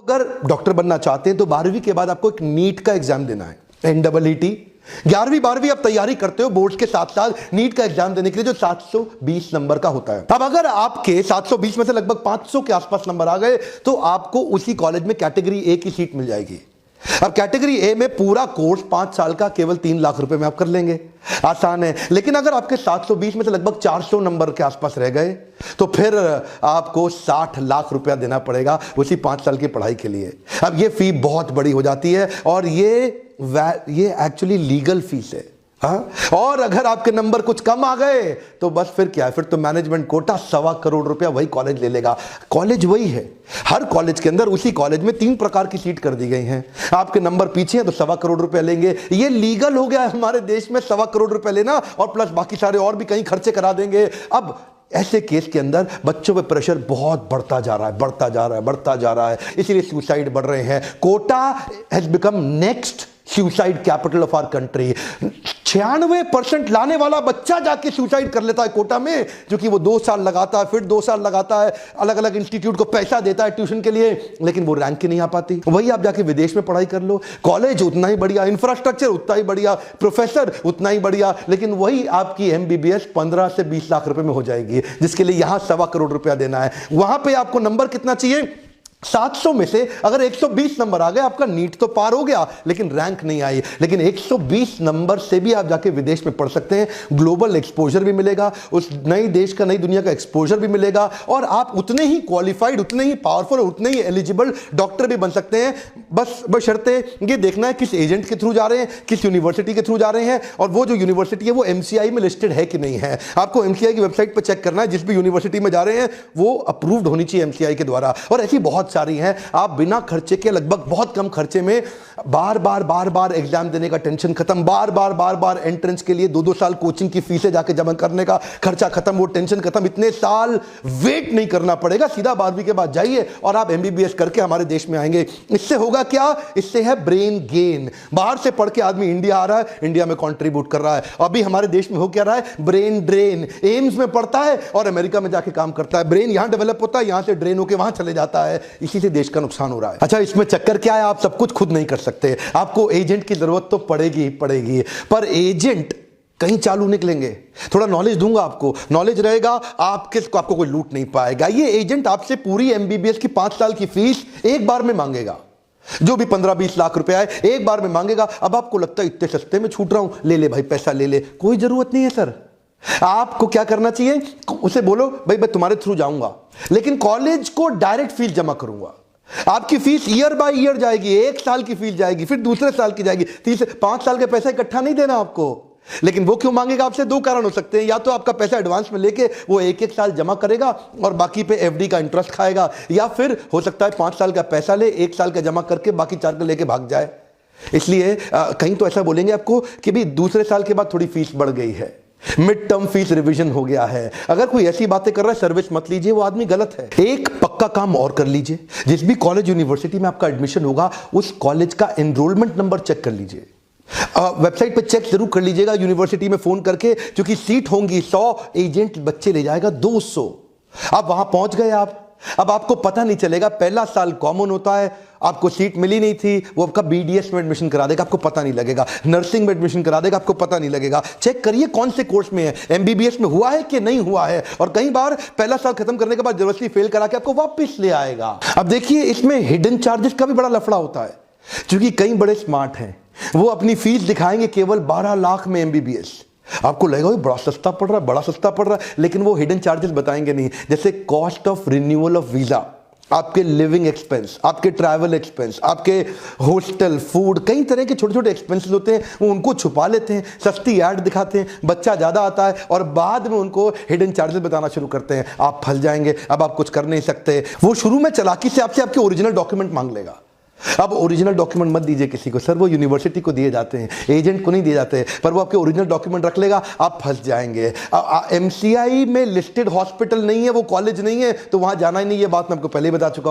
अगर डॉक्टर बनना चाहते हैं तो 12वीं के बाद आपको एक नीट का एग्जाम देना है, NEET। 11वीं 12वीं आप तैयारी करते हो बोर्ड के साथ साथ नीट का एग्जाम देने के लिए, जो 720 नंबर का होता है। अब अगर आपके 720 में से लगभग 500 के आसपास नंबर आ गए तो आपको उसी कॉलेज में कैटेगरी ए की सीट मिल जाएगी। अब कैटेगरी ए में पूरा कोर्स 5 साल का केवल 3 लाख रुपए में आप कर लेंगे, आसान है। लेकिन अगर आपके 720 में से लगभग 400 नंबर के आसपास रह गए तो फिर आपको 60 लाख रुपया देना पड़ेगा उसी 5 साल की पढ़ाई के लिए। अब ये फी बहुत बड़ी हो जाती है और ये एक्चुअली लीगल फीस है। हाँ? और अगर आपके नंबर कुछ कम आ गए तो बस फिर क्या है, फिर तो मैनेजमेंट कोटा 1.25 करोड़ रुपया वही कॉलेज ले लेगा। कॉलेज वही है, हर कॉलेज के अंदर उसी कॉलेज में 3 प्रकार की सीट कर दी गई हैं। आपके नंबर पीछे हैं तो 1.25 करोड़ रुपया लेंगे। ये लीगल हो गया है हमारे देश में 1.25 करोड़ रुपया लेना, और प्लस बाकी सारे और भी कहीं खर्चे करा देंगे। अब ऐसे केस के अंदर बच्चों पे प्रेशर बहुत बढ़ता जा रहा है, इसीलिए सुसाइड बढ़ रहे हैं। Kota has become next suicide capital of our country. 96% लाने वाला बच्चा जाके सुसाइड कर लेता है कोटा में, जो कि वो 2 साल लगाता है, फिर 2 साल लगाता है, अलग अलग इंस्टीट्यूट को पैसा देता है ट्यूशन के लिए, लेकिन वो रैंक ही नहीं आ पाती। वही आप जाके विदेश में पढ़ाई कर लो, कॉलेज उतना ही बढ़िया, इंफ्रास्ट्रक्चर उतना ही बढ़िया, प्रोफेसर उतना ही बढ़िया, लेकिन वही आपकी MBBS 15 से 20 लाख रुपए में हो जाएगी, जिसके लिए यहां 1.25 करोड़ रुपया देना है। वहां पे आपको नंबर कितना चाहिए? 700 में से अगर 120 नंबर आ गए, आपका नीट तो पार हो गया लेकिन रैंक नहीं आई। लेकिन 120 नंबर से भी आप जाके विदेश में पढ़ सकते हैं, ग्लोबल एक्सपोजर भी मिलेगा, उस नई देश का, नई दुनिया का एक्सपोजर भी मिलेगा, और आप उतने ही क्वालिफाइड, उतने ही पावरफुल, उतने ही एलिजिबल डॉक्टर भी बन सकते हैं। बस बशर्ते ये देखना है किस एजेंट के थ्रू जा रहे हैं, किस यूनिवर्सिटी के थ्रू जा रहे हैं, और वो जो यूनिवर्सिटी है वो MCI में लिस्टेड है कि नहीं है। आपको MCI की वेबसाइट पर चेक करना है, जिस भी यूनिवर्सिटी में जा रहे हैं वो अप्रूव्ड होनी चाहिए MCI के द्वारा। और ऐसी बहुत सारी हैं, आप बिना खर्चे के, लगभग बहुत कम खर्चे में बार बार एग्जाम देने का टेंशन खत्म, बार बार एंट्रेंस के लिए 2-2 साल कोचिंग की फीसें जाके जमा करने का खर्चा खत्म, वो टेंशन खत्म, इतने साल वेट नहीं करना पड़ेगा, सीधा 12वीं के बाद जाइए और आप MBBS करके हमारे देश में आएंगे। इससे होगा क्या? इससे है ब्रेन गेन। बाहर से पढ़ के आदमी इंडिया आ रहा है, इंडिया में कंट्रीब्यूट कर रहा है। अभी हमारे देश में हो क्या रहा है? Brain drain. एम्स में पढ़ता है और अमेरिका में जाके काम करता है, ब्रेन यहां डेवलप होता है, यहां से ड्रेन होकर वहां चले जाता है, इसी से देश का नुकसान हो रहा है। अच्छा, इसमें चक्कर क्या है? आप सब कुछ खुद नहीं कर सकते, आपको एजेंट की जरूरत तो पड़ेगी ही पड़ेगी, पर एजेंट कहीं चालू निकलेंगे। थोड़ा नॉलेज दूंगा आपको, नॉलेज रहेगा, आपको कोई लूट नहीं पाएगा। ये एजेंट आपसे पूरी MBBS की 5 साल की फीस एक बार में मांगेगा, जो भी 15-20 लाख रुपए आए एक बार में मांगेगा। अब आपको लगता है इतने सस्ते में छूट रहा हूं, ले ले भाई, पैसा ले ले, कोई जरूरत नहीं है सर। आपको क्या करना चाहिए? उसे बोलो भाई मैं तुम्हारे थ्रू जाऊंगा, लेकिन कॉलेज को डायरेक्ट फीस जमा करूंगा। आपकी फीस ईयर बाय ईयर जाएगी, 1 साल की फीस जाएगी, फिर दूसरे साल की जाएगी, 5 साल का पैसा इकट्ठा नहीं देना आपको। लेकिन वो क्यों मांगेगा आपसे? 2 कारण हो सकते हैं, या तो आपका पैसा एडवांस में लेके वो 1-1 साल जमा करेगा और बाकी पे FD का इंटरेस्ट खाएगा, या फिर हो सकता है 5 साल का पैसा ले, 1 साल का जमा करके बाकी 4 का लेके भाग जाए। इसलिए कहीं तो ऐसा बोलेंगे आपको कि भी दूसरे साल के बाद थोड़ी फीस बढ़ गई है, मिड टर्म फीस रिवीजन हो गया है। अगर कोई ऐसी बातें कर रहा है, सर्विस मत लीजिए, वो आदमी गलत है। एक पक्का काम और कर लीजिए, जिस भी कॉलेज यूनिवर्सिटी में आपका एडमिशन होगा उस कॉलेज का एनरोलमेंट नंबर चेक कर लीजिए। वेबसाइट पे चेक जरूर कर लीजिएगा, यूनिवर्सिटी में फोन करके, क्योंकि सीट होंगी 100, एजेंट बच्चे ले जाएगा 200। अब वहां पहुंच गए आप, अब आपको पता नहीं चलेगा, पहला साल कॉमन होता है, आपको सीट मिली नहीं थी, वो आपका BDS में एडमिशन करा देगा, आपको पता नहीं लगेगा, नर्सिंग में एडमिशन करा देगा, आपको पता नहीं लगेगा। चेक करिए कौन से कोर्स में है, MBBS में हुआ है कि नहीं हुआ है, और कई बार पहला साल खत्म करने के बाद जबरदस्ती फेल करा के आपको वापस ले आएगा। अब देखिए, इसमें हिडन चार्जेस का भी बड़ा लफड़ा होता है, क्योंकि कई बड़े स्मार्ट हैं, वो अपनी फीस दिखाएंगे केवल 12 लाख में MBBS। आपको लगेगा बड़ा सस्ता पड़ रहा है, लेकिन वो हिडन चार्जेस बताएंगे नहीं, जैसे cost of renewal of visa, आपके लिविंग एक्सपेंस, आपके ट्रैवल एक्सपेंस, आपके हॉस्टल, फूड, कई तरह के छोटे छोटे एक्सपेंसेस होते हैं, वो उनको छुपा लेते हैं, सस्ती ऐड दिखाते हैं, बच्चा ज़्यादा आता है और बाद में उनको हिडन चार्जेस बताना शुरू करते हैं। आप फंस जाएंगे, अब आप कुछ कर नहीं सकते। वो शुरू में चालाकी से आपसे आपके ओरिजिनल डॉक्यूमेंट मांग लेगा। अब ओरिजिनल डॉक्यूमेंट मत दीजिए किसी को सर, वो यूनिवर्सिटी को दिए जाते हैं, एजेंट को नहीं दिए जाते, पर वो आपके ओरिजिनल डॉक्यूमेंट रख लेगा, आप फंस जाएंगे। MCI में लिस्टेड हॉस्पिटल नहीं है, वो कॉलेज नहीं है, तो वहां जाना ही नहीं, ये बात मैं आपको पहले ही बता चुका हूं।